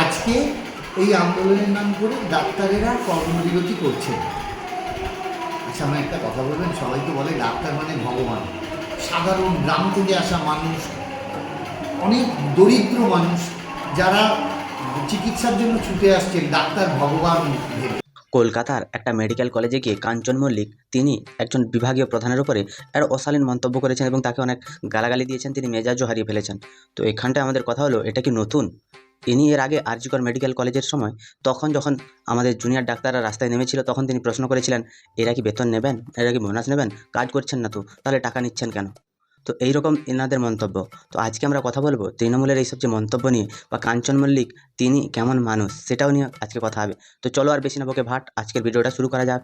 আজকে এই আন্দোলনের নাম করে ডাক্তারেরা কর্মবিরতি করছে। আচ্ছা, আমার একটা কথা বলবেন, সবাই তো বলে ডাক্তার মানে ভগবান। সাধারণ গ্রাম থেকে আসা মানুষ, অনেক দরিদ্র মানুষ যারা চিকিৎসার জন্য ছুটে আসছেন ডাক্তার ভগবান ভেবে। কলকাতার একটা মেডিকেল কলেজে গিয়ে কাঞ্চন মল্লিক তিনি একজন বিভাগীয় প্রধানের উপরে একটা অশালীন মন্তব্য করেছেন এবং তাকে অনেক গালাগালি দিয়েছেন, তিনি মেজাজও হারিয়ে ফেলেছেন। তো এখানটায় আমাদের কথা হলো, এটা কি নতুন? ইনি এর আগে আরজিকর মেডিকেল কলেজের সময় তখন যখন আমাদের জুনিয়র ডাক্তাররা রাস্তায় নেমেছিল তখন তিনি প্রশ্ন করেছিলেন, এরা কি বেতন নেবেন, এরা কি বোনাস নেবেন, কাজ করছেন না তো তাহলে টাকা নিচ্ছেন কেন? তো এইরকম এনাদের মন্তব্য। তো আজকে আমরা কথা বলবো তৃণমূলের এইসব যে মন্তব্য নিয়ে, বা কাঞ্চন মল্লিক তিনি কেমন মানুষ সেটাও নিয়ে আজকে কথা হবে। তো চলো আর বেশি না বকে ভাট, আজকের ভিডিওটা শুরু করা যাক।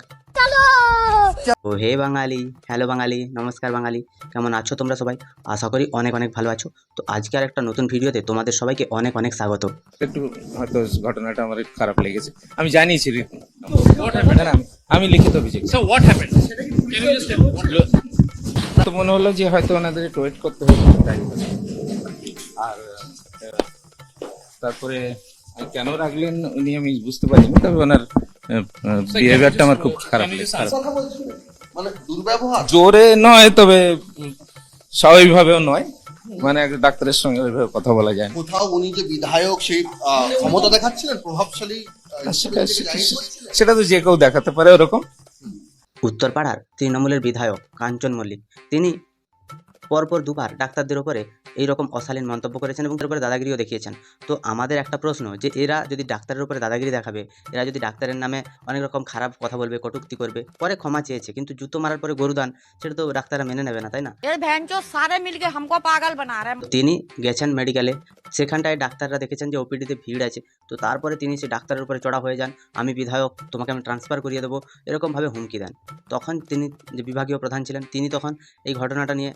ও হে বাঙালি, হ্যালো বাঙালি, নমস্কার বাঙালি, কেমন আছো তোমরা সবাই? আশা করি অনেক অনেক ভালো আছো। তো আজকে আর একটা নতুন ভিডিওতে তোমাদের সবাইকে অনেক অনেক স্বাগত। একটু হয়তো ঘটনাটা আমার একটু খারাপ লেগেছে, আমি জানিয়েছি না, আমি লিখিত অভিযোগ। So what happened? Can you just tell me what happened? তো মনে হলো যে হয়তো ওনাদের একটু ওয়েট করতে হবে, তাই। আর তারপরে কেন রাখলেন উনি আমি বুঝতে পারিনি, তবে ওনার বিহেভিয়ারটা আমার খুব খারাপ লেগেছে। মানে দুর্ব্যবহার জোরে নয়, তবে স্বাভাবিকভাবেও নয়, মানে একটা ডাক্তারের সঙ্গে ওইভাবে কথা বলা যায় না। কোথাও উনি যে বিধায়ক সেই ক্ষমতা দেখাচ্ছিলেন, প্রভাবশালী সেটা তো যে কেউ দেখাতে পারে ওরকম। উত্তরপাড়ার তৃণমূলের বিধায়ক কাঞ্চন মল্লিক তিনি পরপর দুবার ডাক্তারদের ওপরে এইরকম অশালীন মন্তব্য করেছেন এবং তার উপরে দাদাগিরিও দেখিয়েছেন। তো আমাদের একটা প্রশ্ন, যে এরা যদি ডাক্তারের উপরে দাদাগিরি দেখাবে, এরা যদি ডাক্তারের নামে অনেক রকম খারাপ কথা বলবে, কটূক্তি করবে, পরে ক্ষমা চেয়েছে, কিন্তু জুতো মারার পরে গরুদান, সেটা তো ডাক্তাররা মেনে নেবে না, তাই না? ये भैंचो सारे मिलके हमको पागल बना रहे हैं। তো তিনি গেছেন মেডিকেলে, সেখানটায় ডাক্তাররা দেখেছেন যে ওপিডিতে ভিড় আছে। তো তারপরে তিনি সেই ডাক্তারের উপরে চড়া হয়ে যান, আমি বিধায়ক, তোমাকে আমি ট্রান্সফার করিয়ে দেবো, এরকমভাবে হুমকি দেন। তখন তিনি যে বিভাগীয় প্রধান ছিলেন, তিনি তখন এই ঘটনাটা নিয়ে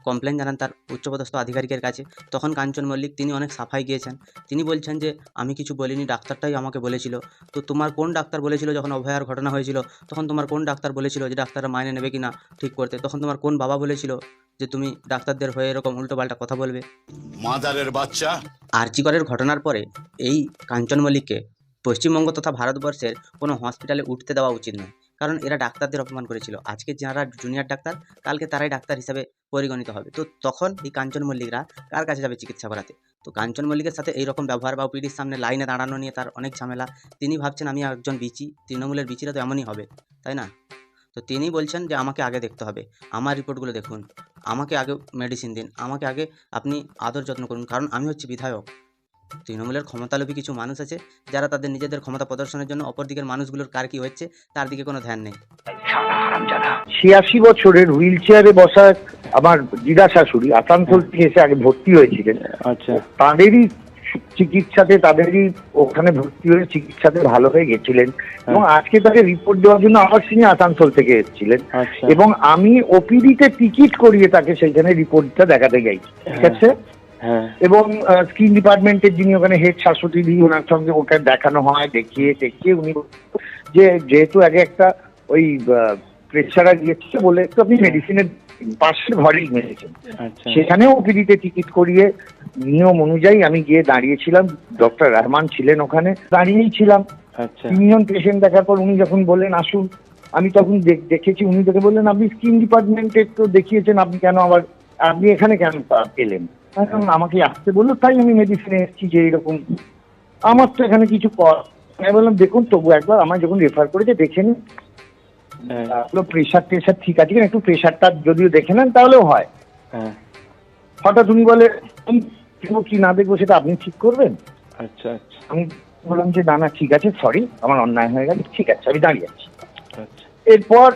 কমপ্লেন জানান তার উচ্চপদস্থ আধিকারিকের কাছে। তখন কাঞ্চন মল্লিক তিনি অনেক সাফাই গিয়েছেন, তিনি বলছেন যে আমি কিছু বলিনি, ডাক্তারটাই আমাকে বলেছিল। তো তোমার কোন ডাক্তার বলেছিল যখন অভয়ার ঘটনা হয়েছিল, তখন তোমার কোন ডাক্তার বলেছিল যে ডাক্তাররা মাইনে নেবে কিনা ঠিক করতে? তখন তোমার কোন বাবা বলেছিল যে তুমি ডাক্তারদের হয়ে এরকম উল্টোপাল্টা কথা বলবে? মাদারের বাচ্চা। আরজিকরের ঘটনার পরে এই কাঞ্চন মল্লিককে পশ্চিমবঙ্গ তথা ভারতবর্ষের কোনো হসপিটালে উঠতে দেওয়া উচিত নয়, কারণ এরা ডাক্তারদের অপমান করেছিল। আজকে যারা জুনিয়র ডাক্তার, কালকে তারাই ডাক্তার হিসাবে পরিগণিত হবে। তো তখন এই কাঞ্চন মল্লিকরা কার কাছে যাবে চিকিৎসা করাতে? তো কাঞ্চন মল্লিকের সাথে এইরকম ব্যবহার বা ওপিডির সামনে লাইনে দাঁড়ানো নিয়ে তার অনেক ঝামেলা। তিনি ভাবছেন আমি একজন বিচি, তৃণমূলের বিচিরা তো এমনই হবে, তাই না? তো তিনি বলছেন যে আমাকে আগে দেখতে হবে, আমার রিপোর্টগুলো দেখুন, আমাকে আগে মেডিসিন দিন, আমাকে আগে আপনি আদর যত্ন করুন, কারণ আমি হচ্ছি বিধায়ক। তৃণমূলের ক্ষমতালোভী কিছু মানুষ আছে যারা তাদের নিজেদের ক্ষমতা প্রদর্শনের জন্য অপর দিকের মানুষগুলোর কার কি হচ্ছে তার দিকে কোনো ধ্যান নেই। 86 বছরের হুইল চেয়ারে বসা আমার দিদা শাশুড়ি আসানসোল থেকে এসে আগে ভর্তি হয়েছিলেন। আচ্ছা, তাদেরই চিকিৎসাতে, তাদেরই ওখানে ভর্তি হয়ে চিকিৎসাতে ভালো হয়ে গেছিলেন এবং আজকে তাকে রিপোর্ট দেওয়ার জন্য আবার তিনি আসানসোল থেকে এসেছিলেন আচ্ছা। এবং আমি ওপিডিতে টিকিট করিয়ে তাকে সেইখানে রিপোর্টটা দেখাতে যাই, ঠিক আছে? হ্যাঁ, এবং স্কিন ডিপার্টমেন্টের যিনি ওখানে হেড শাশুড়ি, ওনার সঙ্গে ওটা দেখানো হয়, দেখিয়ে উনি যে যেহেতু আগে একটা ওই প্রেসারা গিয়েছে বলে একটু আপনি মেডিসিনের পাশের ঘরেই মেরেছেন, আচ্ছা, সেখানেও ওপিডিতে টিকিট করিয়ে নিয়ম অনুযায়ী আমি গিয়ে দাঁড়িয়েছিলাম। ডক্টর রহমান ছিলেন ওখানে, দাঁড়িয়েই ছিলাম। আচ্ছা, 3 জন পেশেন্ট দেখার পর উনি যখন বললেন আসুন, আমি তখন দেখেছি উনি দেখে বললেন আপনি স্কিন ডিপার্টমেন্টে তো দেখিয়েছেন, আপনি কেন আবার আপনি এখানে কেন পেলেন? এখন আমাকে আসতে বললো, তাই আমি মেডিসিনে এসেছি যে এরকম, আমার তো এখানে কিছু আমি বললাম দেখুন তবু একবার আমার যখন রেফার করেছে দেখে নিন, হ্যাঁ, প্রেশার ঠিক আছে কিনা, একটু প্রেশারটা যদিও দেখে নেন তাহলেও হয়। হ্যাঁ, হঠাৎ উনি বলে কি না দেখবো সেটা আপনি ঠিক করবেন। আচ্ছা, আচ্ছা, আমি বললাম যে না ঠিক আছে, সরি আমার অন্যায় হয়ে গেছে, ঠিক আছে আমি দাঁড়িয়ে আছি। আচ্ছা, এরপর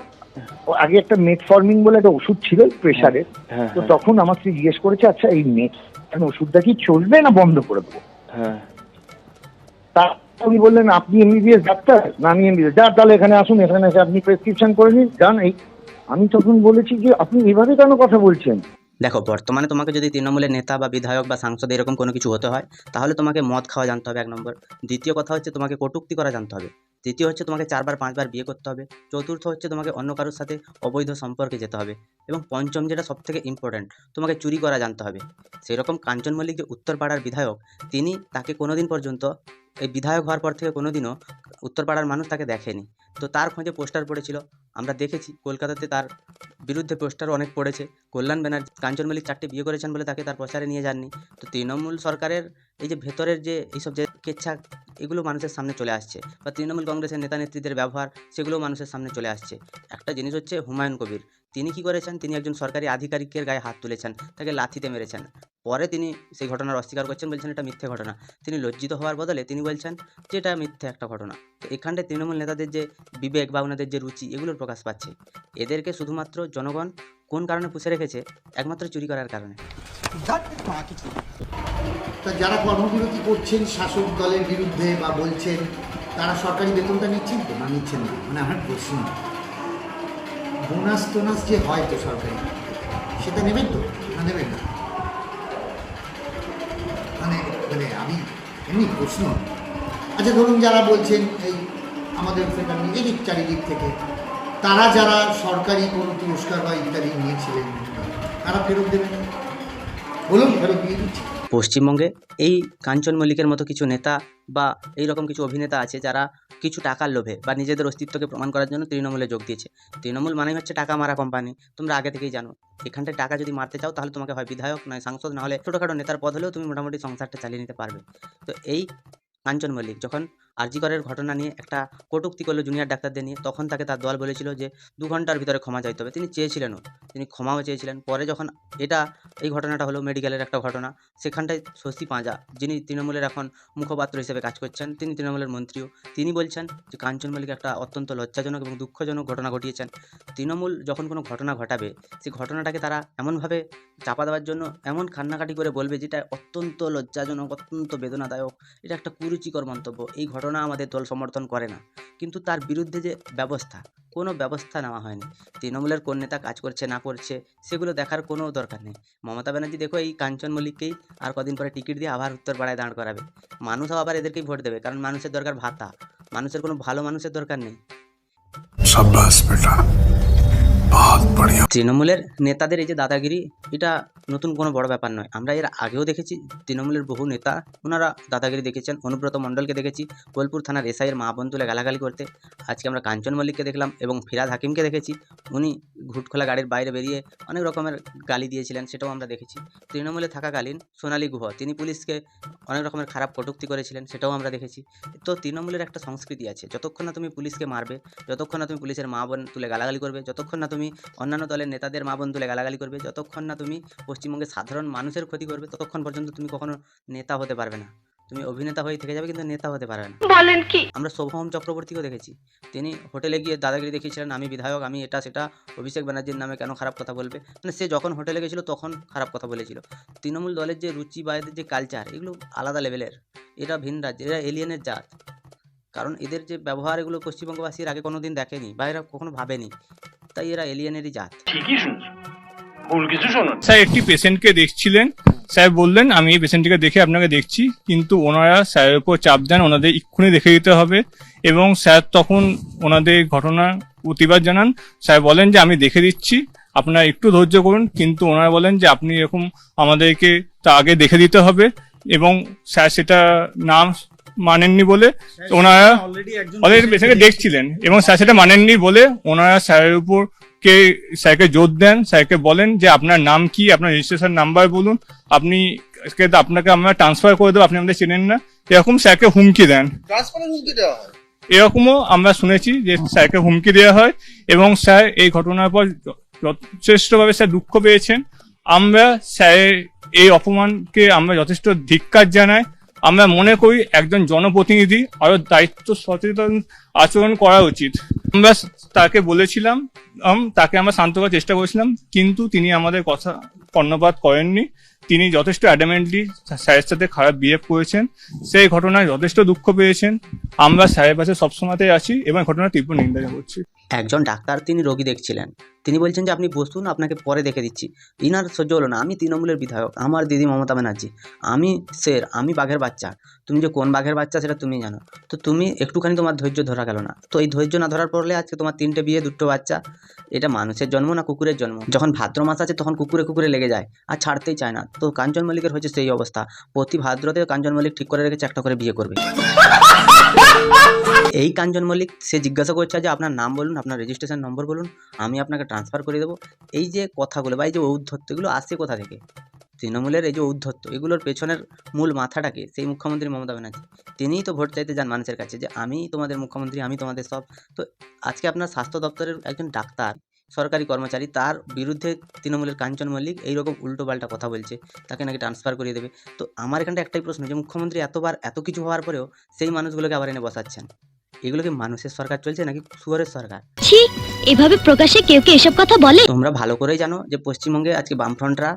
আগে একটা মেটফর্মিন বলে একটা ওষুধ ছিল প্রেশারের, হ্যাঁ, তো তখন আমার স্ত্রী জিজ্ঞেস করেছে আচ্ছা এই ওষুধটা কি চলবে না বন্ধ করে দেবো? হ্যাঁ, তা উনি বললেন আপনি এমবিবিএস ডাক্তার? না আমি এমবিবিএস। যা তাহলে এখানে আসুন, এখানে এসে আপনি প্রেসক্রিপশন করে নিন, যান। এই আমি তখন বলেছি যে আপনি এভাবে কেন কথা বলছেন? দেখো, বর্তমানে তোমাকে যদি তৃণমূলের নেতা বা বিধায়ক বা সাংসদ এরকম কোনো কিছু হতে হয়, তাহলে তোমাকে মদ খাওয়া জানতে হবে, 1 নম্বর। দ্বিতীয় কথা হচ্ছে তোমাকে কটূক্তি করা জানতে হবে। তৃতীয় হচ্ছে তোমাকে 4বার 5বার বিয়ে করতে হবে। চতুর্থ হচ্ছে তোমাকে অন্য কারোর সাথে অবৈধ সম্পর্কে যেতে হবে। এবং পঞ্চম, যেটা সবথেকে ইম্পর্ট্যান্ট, তোমাকে চুরি করা জানতে হবে। সেরকম কাঞ্চন মল্লিক যে উত্তরপাড়ার বিধায়ক, তিনি তাকে কোনোদিন পর্যন্ত, এই বিধায়ক হওয়ার পর থেকে কোনোদিনও উত্তরপাড়ার মানুষ তাকে দেখেনি। তো তার খোঁজে পোস্টার পড়েছিল, আমরা দেখেছি কলকাতাতে তার বিরুদ্ধে পোস্টার অনেক পড়েছে। কল্যাণ ব্যানার্জি, কাঞ্চন মল্লিক 4টে বিয়ে করেছেন বলে তাকে তার প্রচারে নিয়ে যাননি। তো তৃণমূল সরকারের এই যে ভেতরের যে এইসব যে কেচ্ছা, এগুলো মানুষের সামনে চলে আসছে, বা তৃণমূল কংগ্রেসের নেতা নেত্রীদের ব্যবহার, সেগুলো মানুষের সামনে চলে আসছে। একটা জিনিস হচ্ছে হুমায়ুন কবির, তিনি কি করেছেন, তিনি একজন সরকারি আধিকারিকের গায়ে হাত তুলেছেন, তাকে লাথিতে মেরেছেন। পরে তিনি সেই ঘটনার অস্বীকার করছেন, বলছেন এটা মিথ্যে ঘটনা। তিনি লজ্জিত হওয়ার বদলে তিনি বলছেন যে এটা মিথ্যে একটা ঘটনা। তো এখানটায় তৃণমূল নেতাদের যে বিবেক বা ওনাদের যে রুচি, এগুলোর প্রকাশ পাচ্ছে। এদেরকে শুধুমাত্র জনগণ কোন কারণে পুষে রেখেছে? একমাত্র চুরি করার কারণে। তা যারা কর্মবিরতি করছেন শাসক দলের বিরুদ্ধে বা বলছেন, তারা সরকারি বেতনটা নিচ্ছেন তো, না নিচ্ছেন না? মানে আমার প্রশ্ন, বোনাস টোনাস যে হয় তো সরকারি, সেটা নেবেন তো না নেবেন না? মানে মানে আমি এমনি প্রশ্ন। আচ্ছা ধরুন যারা বলছেন এই আমাদের ফেডারেল এদিক চারিদিক থেকে, তারা যারা সরকারি কোনো পুরস্কার বা ইত্যাদি নিয়েছিলেন, তারা ফেরত দেবেন? বলুন, ফেরত দিয়ে দিচ্ছি। পশ্চিমবঙ্গে এই কাঞ্চন মল্লিকের মতো কিছু নেতা বা এই রকম কিছু অভিনেতা আছে, যারা কিছু টাকার লোভে বা নিজেদের অস্তিত্বকে প্রমাণ করার জন্য তৃণমূলে যোগ দিয়েছে। তৃণমূল মানেই হচ্ছে টাকা মারা কোম্পানি, তোমরা আগে থেকেই জানো। এখানটায় টাকা যদি মারতে চাও, তাহলে তোমাকে হয় বিধায়ক, নয় সাংসদ, না হলে ছোটোখাটো নেতার পদ হলেও তুমি মোটামুটি সংসারটা চালিয়ে নিতে পারবে। তো এই কাঞ্চন মল্লিক যখন আরজি করের ঘটনা নিয়ে একটা কটূক্তি করলো জুনিয়র ডাক্তারদের নিয়ে, তখন তাকে তার দল বলেছিল যে 2 ঘন্টার ভিতরে ক্ষমা চাইতে হবে। তিনি চেয়েছিলেনও, তিনি ক্ষমাও চেয়েছিলেন। পরে যখন এই ঘটনাটা হলো, মেডিকেলের একটা ঘটনা, সেখানটায় শশী পাঁজা, যিনি তৃণমূলের এখন মুখপাত্র হিসেবে কাজ করছেন, তিনি তৃণমূলের মন্ত্রীও, তিনি বলছেন যে কাঞ্চন মল্লিক একটা অত্যন্ত লজ্জাজনক এবং দুঃখজনক ঘটনা ঘটিয়েছেন। তৃণমূল যখন কোনো ঘটনা ঘটাবে, সেই ঘটনাটাকে তারা এমনভাবে চাপা দেওয়ার জন্য এমন কান্নাকাটি করে বলবে, যেটা অত্যন্ত লজ্জাজনক, অত্যন্ত বেদনাদায়ক, এটা একটা কুরুচিকর মন্তব্য। এই ঘটনা আমাদের দল সমর্থন করে না, কিন্তু তার বিরুদ্ধে যে কোনো ব্যবস্থা নেওয়া হয়নি। তৃণমূলের কোন নেতা কাজ করছে না করছে, সেগুলো দেখার কোনো দরকার নেই। মমতা ব্যানার্জি দেখো এই কাঞ্চন মল্লিককেই আর কদিন পরে টিকিট দিয়ে আবার উত্তরপাড়ায় দাঁড় করাবে। মানুষও আবার এদেরকেই ভোট দেবে, কারণ মানুষের দরকার ভাতা, মানুষের কোনো ভালো মানুষের দরকার নেই। তৃণমূলের নেতাদের এই যে দাদাগিরি, এটা নতুন কোনো বড় ব্যাপার নয়। আমরা এর আগেও দেখেছি তৃণমূলের বহু নেতা, ওনারা দাদাগিরি দেখেছেন। অনুব্রত মণ্ডলকে দেখেছি বোলপুর থানার এসআইয়ের মা বোন তুলে গালাগালি করতে। আজকে আমরা কাঞ্চন মল্লিককে দেখলাম, এবং ফিরাদ হাকিমকে দেখেছি, উনি ঘুটখোলা গাড়ির বাইরে বেরিয়ে অনেক রকমের গালি দিয়েছিলেন, সেটাও আমরা দেখেছি। তৃণমূলে থাকাকালীন সোনালী গুহ, তিনি পুলিশকে অনেক রকমের খারাপ কটূক্তি করেছিলেন, সেটাও আমরা দেখেছি। তো তৃণমূলের একটা সংস্কৃতি আছে, যতক্ষণ না তুমি পুলিশকে মারবে, যতক্ষণ না তুমি পুলিশের মা বোন তুলে গালাগালি করবে, যতক্ষণ না তুমি অন্যান্য দলের নেতাদের মা বোন তুলে গালাগালি করবে, যতক্ষণ না তুমি পশ্চিমবঙ্গের সাধারণ মানুষের ক্ষতি করবে, ততক্ষণ পর্যন্ত তুমি কখনো নেতা হতে পারবে না। তুমি অভিনেতা হয়ে থেকে যাবে, কিন্তু নেতা হতে পারবে না। বলেন কি? আমরা শোভম চক্রবর্তীকেও দেখেছি, তিনি হোটেলে গিয়ে দাদাগিরি দেখিয়েছিলেন, আমি বিধায়ক, আমি এটা সেটা, অভিষেক ব্যানার্জির নামে কেন খারাপ কথা বলবে। মানে সে যখন হোটেলে গেছিলো তখন খারাপ কথা বলেছিল। তৃণমূল দলের যে রুচি বা এদের যে কালচার, এগুলো আলাদা লেভেলের। এরা ভিন রাজ্যের, এরা এলিয়েনের জাত। কারণ এদের যে ব্যবহার, এগুলো পশ্চিমবঙ্গবাসীর আগে কোনো দিন দেখেনি বা এরা কখনো ভাবেনি, তাই এরা এলিয়েনেরই জাত। স্যার একটি পেশেন্টকে দেখছিলেন, স্যার বললেন আমি এই পেশেন্টটিকে দেখে আপনাকে দেখছি, কিন্তু ওনারা স্যারের উপর চাপ দেন ওনাদের এক্ষুনি দেখে দিতে হবে, এবং স্যার তখন ওনাদের ঘটনা প্রতিবাদ জানান। স্যার বলেন যে আমি দেখে দিচ্ছি, আপনারা একটু ধৈর্য করুন, কিন্তু ওনারা বলেন যে আপনি এরকম আমাদেরকে তা আগে দেখে দিতে হবে, এবং স্যার সেটা না মানেননি বলে ওনারা অলরেডি পেশেন্টকে দেখছিলেন, এবং স্যার সেটা মানেননি বলে ওনারা স্যারের উপর স্যারকে জোর দেন, স্যারকে বলেন যে আপনার নাম কি, আপনার রেজিস্ট্রেশন নাম্বার বলুন, আপনাকে আমরা ট্রান্সফার করে দেবো, আপনি আমাদের চেনেন না, এরকম স্যারকে হুমকি দেন। ট্রান্সফারের হুমকি দেওয়া হয়, এরকমও আমরা শুনেছি যে স্যারকে হুমকি দেওয়া হয়, এবং স্যার এই ঘটনার পর যথেষ্টভাবে স্যার দুঃখ পেয়েছেন। আমরা স্যারের এই অপমানকে আমরা যথেষ্ট ধিক্কার জানাই। আমরা মনে করি একজন জনপ্রতিনিধি আরো দায়িত্ব সচেতন আচরণ করা উচিত। আমরা তাকে বলেছিলাম, তাকে আমরা শান্ত করার চেষ্টা করেছিলাম, কিন্তু তিনি আমাদের কথা কর্ণপাত করেননি। তিনি যথেষ্ট অ্যাডামেন্টলি স্যারের সাথে খারাপ বিহেভ করেছেন, সেই ঘটনায় যথেষ্ট দুঃখ পেয়েছেন। আমরা স্যারের পাশে সবসময়তেই আছি এবং ঘটনার তীব্র নিন্দা করছি। একজন ডাক্তার তিনি রোগী দেখছিলেন, তিনি বলছেন যে আপনি বসুন, আপনাকে পরে দেখে দিচ্ছি। ইনার সহ্য হলো না, আমি তৃণমূলের বিধায়ক, আমার দিদি মমতা ব্যানার্জি, আমি শের, আমি বাঘের বাচ্চা, তুমি যে কোন বাঘের বাচ্চা সেটা তুমি জানো। তো তুমি একটুখানি তোমার ধৈর্য ধরা গেল না, তো এই ধৈর্য না ধরার পরলে আজকে তোমার 3টে বিয়ে 2টো বাচ্চা। এটা মানুষের জন্ম না কুকুরের জন্ম? যখন ভাদ্র মাস আছে তখন কুকুরে লেগে যায় আর ছাড়তেই চায় না। তো কাঞ্চন মল্লিকের হচ্ছে সেই অবস্থা, প্রতি ভাদ্রতে কাঞ্চন মল্লিক ঠিক করে রেখেছে একটা করে বিয়ে করবে। এই কাঞ্চন মল্লিক সে জিজ্ঞাসা করছে যে আপনার নাম বলুন, আপনার রেজিস্ট্রেশন নম্বর বলুন, আমি আপনাকে ট্রান্সফার করে দেবো। এই যে কথাগুলো বা এই যে ঔদ্ধত্য, এগুলো আসে কোথা থেকে? তৃণমূলের এই যে ঔদ্ধত্য, এগুলোর পেছনের মূল মাথাটাকে সেই মুখ্যমন্ত্রী মমতা ব্যানার্জি, তিনিই তো ভোট চাইতে যান মানুষের কাছে যে আমি তোমাদের মুখ্যমন্ত্রী, আমি তোমাদের সব। তো আজকে আপনার স্বাস্থ্য দপ্তরের একজন ডাক্তার, সরকারি কর্মচারী, তার বিরুদ্ধে তৃণমূলের কাঞ্চন মল্লিক এইরকম উল্টোপাল্টা কথা বলছে, তাকে নাকি ট্রান্সফার করিয়ে দেবে। তো আমার এখানটা একটাই প্রশ্ন, যে মুখ্যমন্ত্রী এতবার এত কিছু হওয়ার পরেও সেই মানুষগুলোকে আবার এনে বসাচ্ছেন। এগুলো কি মানুষের সরকার চলছে নাকি শুয়োরের সরকার? ছি, এভাবে প্রকাশ্যে কেউ কি এসব কথা বলে? তোমরা ভালো করেই জানো যে পশ্চিমবঙ্গে আজকে বামফ্রন্টরা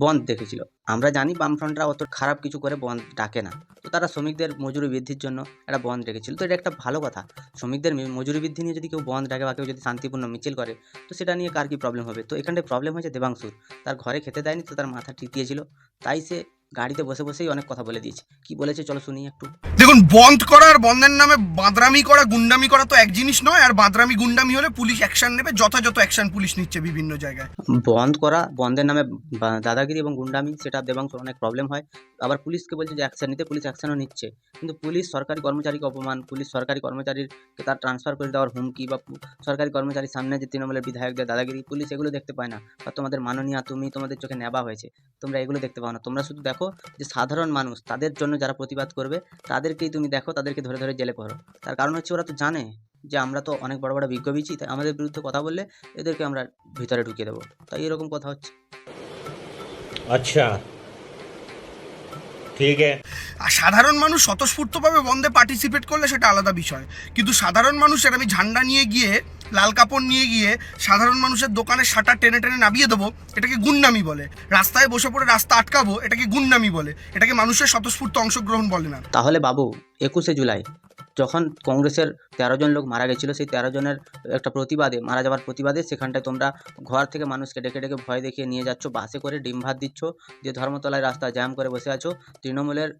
বন্ধ দেখেছিল। আমরা জানি বামফ্রন্টরা অত খারাপ কিছু করে বন্ধ ডাকে না, তো তারা শ্রমিকদের মজুরি বৃদ্ধির জন্য একটা বন্ধ রেখেছিল। তো এটা একটা ভালো কথা, শ্রমিকদের মজুরি বৃদ্ধি নিয়ে যদি কেউ বন্ধ ডাকে বা কেউ যদি শান্তিপূর্ণ মিছিল করে, তো সেটা নিয়ে কার কি প্রবলেম হবে? তো এখানটায় প্রবলেম হয়েছে দেবাংশুর, তার ঘরে খেতে দেয়নি, তো তার মাথা টিটিয়েছিল, তাই সে গাড়িতে বসে বসেই অনেক কথা বলে দিয়েছে। কি বলেছে চলো শুনি একটু। দেখুন, বন্ধ করা আর বন্ধের নামে বাদরামি করা, গুন্ডামি করা তো এক জিনিস নয়। আর বাদরামি গুন্ডামি হলে পুলিশ অ্যাকশন নেবে, যথাযথ অ্যাকশন পুলিশ নিচ্ছে বিভিন্ন জায়গায়। বন্ধ করা, বন্ধের নামে দাদাগিরি এবং গুন্ডামি, সেটা দেবাংশুর অনেক প্রবলেম হয়। আবার পুলিশকে বলছে যে অ্যাকশন নিতে, পুলিশ অ্যাকশনও নিচ্ছে, কিন্তু পুলিশ সরকারি কর্মচারীকে অপমান, পুলিশ সরকারি কর্মচারীকে তার ট্রান্সফার করে দেওয়ার হুমকি, বা সরকারি কর্মচারীর সামনে যে তৃণমূলের বিধায়কদের দাদাগিরি, পুলিশ এগুলো দেখতে পায় না। বা তোমাদের মাননীয় তুমি, তোমাদের চোখে নেবা হয়েছে, তোমরা এগুলো দেখতে পাও না। তোমরা শুধু দেখো যে সাধারণ মানুষ, তাদের জন্য যারা প্রতিবাদ করবে তাদেরকেই তুমি দেখো, তাদেরকে ধরে ধরে জেলে পড়ো। তার কারণ হচ্ছে ওরা তো জানে যে আমরা তো অনেক বড় বড় বিজ্ঞ, তাই আমাদের বিরুদ্ধে কথা বললে এদেরকে আমরা ভিতরে ঢুকিয়ে দেবো, তাই এরকম কথা হচ্ছে। अच्छा ठीक है। আর সাধারণ মানুষ স্বতঃস্ফূর্তভাবে বন্ধে পার্টিসিপেট করলে সেটা আলাদা বিষয়, কিন্তু সাধারণ মানুষের আমি ঝান্ডা নিয়ে গিয়ে, লাল কাপড় নিয়ে গিয়ে সাধারণ মানুষের দোকানের শাটার টেনে টেনে নামিয়ে দেবো, এটাকে গুন্ডামি বলে। রাস্তায় বসে পড়ে রাস্তা আটকাবো, এটাকে গুন্ডামি বলে। এটাকে মানুষের স্বতঃস্ফূর্ত অংশগ্রহণ বলে না। তাহলে বাবু 21শে জুলাই যখন কংগ্রেসের 13 জন লোক মারা গেছিলো, সেই 13 জনের একটা প্রতিবাদে, মারা যাওয়ার প্রতিবাদে, সেখানটায় তোমরা ঘর থেকে মানুষকে ডেকে ডেকে ভয় দেখিয়ে নিয়ে যাচ্ছ, বাসে করে ডিম ভাত দিচ্ছ, যে ধর্মতলায় রাস্তা জ্যাম করে বসে আছো। তৃণমূলের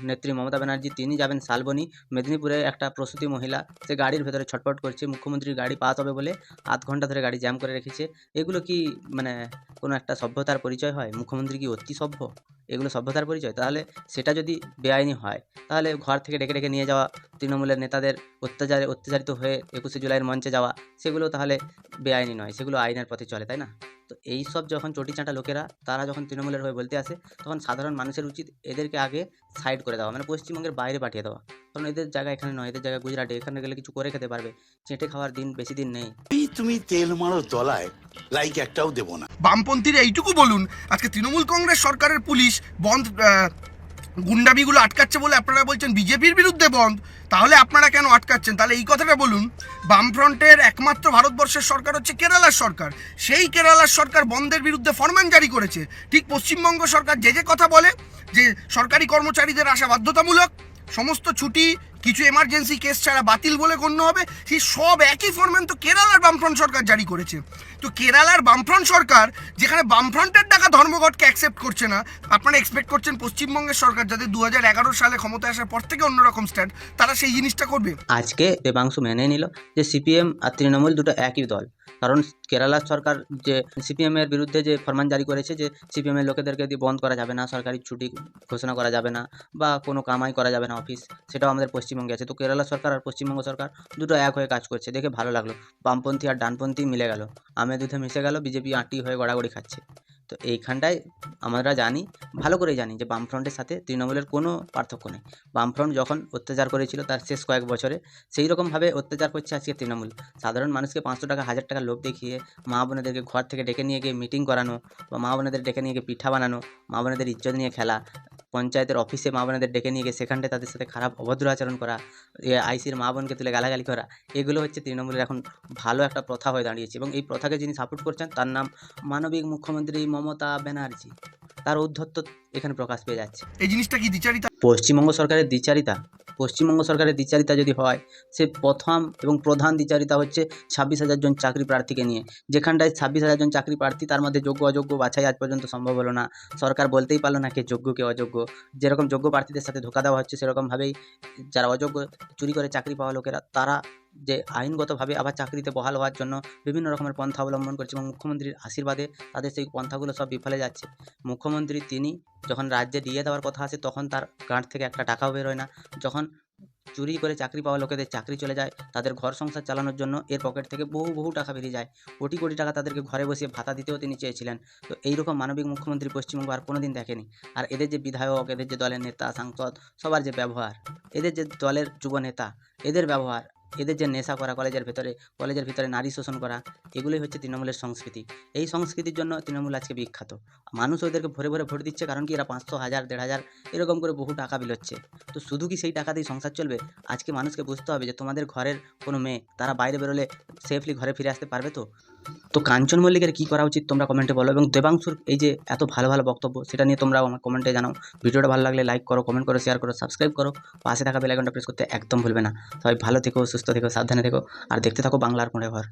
নেত্রী মমতা ব্যানার্জি, তিনি যাবেন শালবনী, মেদিনীপুরে একটা প্রসূতি মহিলা, সে গাড়ির ভেতরে ছটফট করছে, মুখ্যমন্ত্রীর গাড়ি পাস হবে বলে আধ ঘন্টা ধরে গাড়ি জ্যাম করে রেখেছে। এগুলো কি মানে কোনো একটা সভ্যতার পরিচয় হয়? মুখ্যমন্ত্রী কি অতি সভ্য? এগুলো সভ্যতার পরিচয়? তাহলে সেটা যদি বেআইনি হয়, তাহলে ঘর থেকে ডেকে ডেকে নিয়ে যাওয়া, তৃণমূলের নেতাদের অত্যাচারিত হয়ে 21শে জুলাইয়ের মঞ্চে যাওয়া, সেগুলো তাহলে বেআইনি নয়, সেগুলো আইনের পথে চলে, তাই না? তো এই সব যখন চটিচাঁটা লোকেরা, তারা যখন তৃণমূলের হয়ে বলতে আসে, তখন সাধারণ মানুষের উচিত এদেরকে আগে সাইড করে দেওয়া, মানে পশ্চিমবঙ্গের বাইরে পাঠিয়ে দেওয়া। কারণ এদের জায়গা এখানে নয়, এদের জায়গা গুজরাটে, এখানে গেলে কিছু করে খেতে পারবে, চেটে খাওয়ার দিন বেশি দিন নেই। তুমি তেল মারো তলায়, লাইক একটাও দেবো না। বামপন্থীরা এইটুকু বলুন, আজকে তৃণমূল কংগ্রেস সরকারের পুলিশ বন্ধ গুন্ডামিগুলো আটকাচ্ছে বলে আপনারা বলছেন বিজেপির বিরুদ্ধে বন্ধ, তাহলে আপনারা কেন আটকাচ্ছেন? তাহলে এই কথাটা বলুন। বামফ্রন্টের একমাত্র ভারতবর্ষের সরকার হচ্ছে কেরালার সরকার, সেই কেরালার সরকার বন্ধের বিরুদ্ধে ফরমান জারি করেছে। ঠিক পশ্চিমবঙ্গ সরকার যে কথা বলে যে সরকারি কর্মচারীদের আসা বাধ্যতামূলক, সমস্ত ছুটি কিছু এমার্জেন্সি কেস ছাড়া বাতিল বলে গণ্য হবে, সেই সব একই ফরমান তো কেরালার বামফ্রন্ট সরকার জারি করেছে। তো কেরালার বামফ্রন্ট সরকার, যেখানে বামফ্রন্টের ডাকা ধর্মঘটকে অ্যাকসেপ্ট করছে না, আপনারা এক্সপেক্ট করছেন পশ্চিমবঙ্গের সরকার, যাদের 2011 সালে ক্ষমতায় আসার পর থেকে অন্যরকম স্ট্যান্ড, তারা সেই জিনিসটা করবে? আজকে দেবাংশু মেনে নিল যে সিপিএম আর তৃণমূল দুটো একই দল, কারণ কেরালার সরকার যে সিপিএম এর বিরুদ্ধে যে ফরমান জারি করেছে যে সিপিএম এর লোকেদেরকে দিয়ে বন্ধ করা যাবে না, সরকারি ছুটি ঘোষণা করা যাবে না, বা কোনো কামাই করা যাবে না অফিস, সেটাও আমাদের পশ্চিমবঙ্গে আছে। তো কেরালা সরকার আর পশ্চিমবঙ্গ সরকার দুটো এক হয়ে কাজ করছে, দেখে ভালো লাগলো। বামপন্থী আর ডানপন্থী মিলে গেল, আমে দুধে মিশে গেল, বিজেপি আঁটি হয়ে গড়াগড়ি খাচ্ছে। তো এইখানটায় আমরা জানি, ভালো করেই জানি, যে বামফ্রন্টের সাথে তৃণমূলের কোনো পার্থক্য নেই। বামফ্রন্ট যখন অত্যাচার করেছিল তার শেষ কয়েক বছরে, সেই রকমভাবে অত্যাচার করছে আজকে তৃণমূল। সাধারণ মানুষকে 500 টাকা 1000 টাকা লোভ দেখিয়ে মা বোনেদেরকে ঘর থেকে ডেকে নিয়ে গিয়ে মিটিং করানো, বা মা বোনেদের ডেকে নিয়ে গিয়ে পিঠা বানানো, মা বোনেদের ইজ্জত নিয়ে খেলা, পঞ্চায়েতের অফিসে মা বোনেদের ডেকে নিয়ে গিয়ে সেখানটায় তাদের সাথে খারাপ অভদ্র আচরণ করা, আইসির মা বোনকে তুলে গালাগালি করা, এগুলো হচ্ছে তৃণমূলের এখন ভালো একটা প্রথা হয়ে দাঁড়িয়েছে। এবং এই প্রথাকে যিনি সাপোর্ট করছেন তার নাম মানবিক মুখ্যমন্ত্রী মমতা ব্যানার্জি, তার ঔদ্ধত্য এখানে প্রকাশ পেয়ে যাচ্ছে। এই জিনিসটা কি দ্বিচারিতা? পশ্চিমবঙ্গ সরকারের দ্বিচারিতা, পশ্চিমবঙ্গ সরকারের দ্বিচারিতা যদি হয়, সে প্রথম এবং প্রধান দ্বিচারিতা হচ্ছে 26,000 জন চাকরি প্রার্থীকে নিয়ে, যেখানটায় 26,000 জন চাকরি প্রার্থী, তার মধ্যে যোগ্য অযোগ্য বাছাই আজ পর্যন্ত সম্ভব হলো না। সরকার বলতেই পারলো না কে যোগ্য কে অযোগ্য। যেরকম যোগ্য প্রার্থীদের সাথে ধোঁকা দেওয়া হচ্ছে, সেরকমভাবেই যারা অযোগ্য চুরি করে চাকরি পাওয়া লোকেরা, তারা যে আইনগতভাবে আবার চাকরিতে বহাল হওয়ার জন্য বিভিন্ন রকমের পন্থা অবলম্বন করছে এবং মুখ্যমন্ত্রীর আশীর্বাদে তাদের সেই পন্থাগুলো সব বিফলে যাচ্ছে। মুখ্যমন্ত্রী তিনি যখন রাজ্যে দিয়ে দেওয়ার কথা আসে, তখন তার গাঁট থেকে একটা টাকাও বেরোয় না। যখন চুরি করে চাকরি পাওয়া লোকেদের চাকরি চলে যায়, তাদের ঘর সংসার চালানোর জন্য এর পকেট থেকে বহু টাকা বেরিয়ে যায়। কোটি কোটি টাকা তাদেরকে ঘরে বসিয়ে ভাতা দিতেও তিনি চেয়েছিলেন। তো এইরকম মানবিক মুখ্যমন্ত্রী পশ্চিমবঙ্গ আর কোনোদিন দেখেনি। আর এদের যে বিধায়ক, এদের যে দলের নেতা সাংসদ, সবার যে ব্যবহার, এদের যে দলের যুব নেতা, এদের ব্যবহার, এদের যে নেশা করা কলেজের ভিতরে নারী শোষণ করা, এগুলোই হচ্ছে তৃণমূলের সংস্কৃতি। এই সংস্কৃতির জন্য তৃণমূল আজকে বিখ্যাত। মানুষ ওদেরকে ভরে ভরে ভোট দিচ্ছে, কারণ কি এরা 500, 1000, 1500 এরকম করে বহু টাকা বিলোচ্ছে। তো শুধু কি সেই টাকা দিয়ে সংসার চলবে? আজকে মানুষকে বুঝতে হবে যে তোমাদের ঘরের কোনো মেয়ে, তারা বাইরে বেরোলে সেফলি ঘরে ফিরে আসতে পারবে তো কাঞ্চন মল্লিকের কী করা উচিত তোমরা কমেন্টে বলো, এবং দেবাংশুর এই যে এত ভালো বক্তব্য, সেটা নিয়ে তোমরা আমার কমেন্টে জানাও। ভিডিওটা ভালো লাগলে লাইক করো, কমেন্ট করো, শেয়ার করো, সাবস্ক্রাইব করো, পাশে থাকা বেল আইকনটা প্রেস করতে একদম ভুলবে না। সবাই ভালো থেকো, সুস্থ থেকো, সাবধানে থেকো, আর দেখতে থাকো বাংলার মোড়ে ঘর।